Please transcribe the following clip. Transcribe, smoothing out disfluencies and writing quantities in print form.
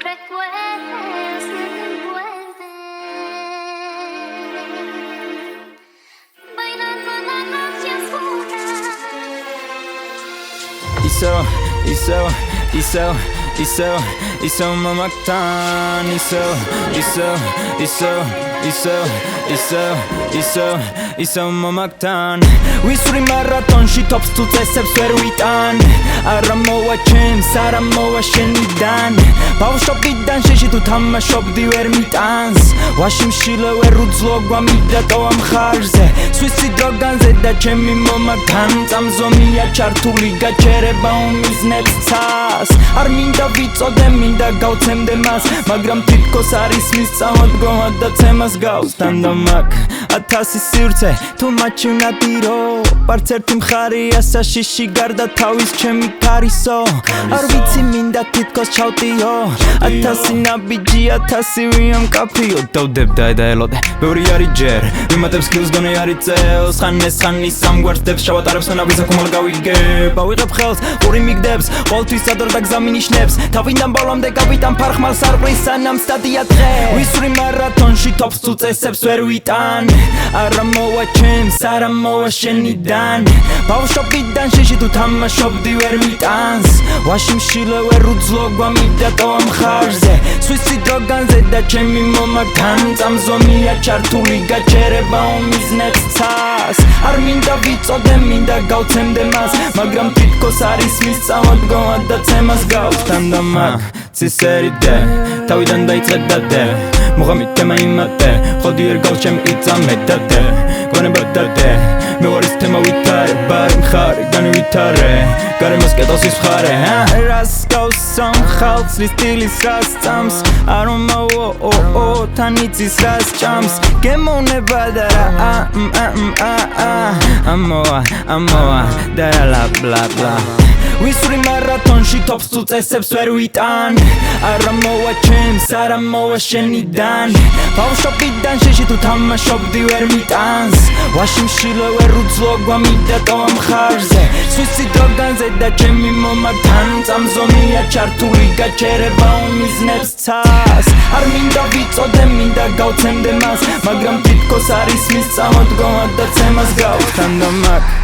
recuerdes me envuelve bailando la noche oscura Iso mamaktan Iso mamaktan Wisuri maratonში tops თუ წესებს ვერ ვიტან არა მოვაჩემს არა მოვაშენიდან ბავშვობიდან შეში თუ თამაშობდი ვერ მიტანს ვაში მშილე ვერ უძლო გვამიდა ტოვა მხარზე სვისი დროგანზე და ჩემი მომაგთან წამზომია ჩართული გაჩერება უმიზნებს ცას არ მინდა ვიწოდე მინდა გავცემდე მას მაგრამ თითქოს არის მის წამოდგომა და ცემას გავს თანდამაკ 1000 სივრცე თუ მაჩი ვნადირო პარც ერთი მხარია საშიში გარდა თავის ჩემი ქარისო არ ვიცი მინდა თითქოს ჩავტიო 1000 ნაბიჯი 1000 ვიამ კაფიო დავდებ და ელოდე ბევრი არის ჯერ ვიმატებს ქილს გონე არის წელს ხანეს ხანის სამგვარდებს შავატარებს მანავიზა ხუმალ გავიგე ვავიღებ ხელს ყური მიგდებს ყოველთვის ადორ და გზა მინიშნებს თავიდან ბოლომდე გავიტან ფარხმალ სარყვის სანამ სტადია დღე ვისური მარათონში თოფს თუ წესებს ვერ ვიტან არა მოვაჩემს არა მოვაშენიდან ბავშვობიდან შეში თუ თამაშობდი ვერ მიტანს ვაში მშილე ვერ უძლო გვამიდა ტოვა მხარზე სვისი დროგანზე და ჩემი მომაგთან წამზომია ჩართული გაჩერება უმიზნებს ცას არ მინდა ვიწოდე მინდა გავცემდე მას მაგრამ თითქოს არის მის წამოდგომა და ცემას გავს თანდამაკ ცისერიდე თავიდან დაიწყე დადე მუღამით თემა იმატე ხოდი ვერ გავს ჩემ იწამე დადე გვანება დადე მე ვარ ის თემა ვითარე ბარი მხარი განვითარე გარემოს კეთოს ის მხარე რას გავს სამ ხალხს რის სტილის რას წამს არომა თან იცის რას ჭამს გემოვნება და რა ამოა და რა ბლა ბლა ვისური მარათონში თოფს თუ წესებს ვერ ვიტან არა მოვაჩემს არა მოვაშენიდან ბავშვობიდან შეში თუ თამაშობდი ვერ მიტანს ვაში მშილე ვერ უძლო გვამიდა ტოვა მხარზე სვისი დროგანზე და ჩემი მომაგთან წამზომია ჩართული გაჩერება უმიზნებს ცას არ მინდა ვიწოდე მინდა გავცემდე მას მაგრამ თითქოს არის მის წამოდგომა და ცემას გავს თანდამაკ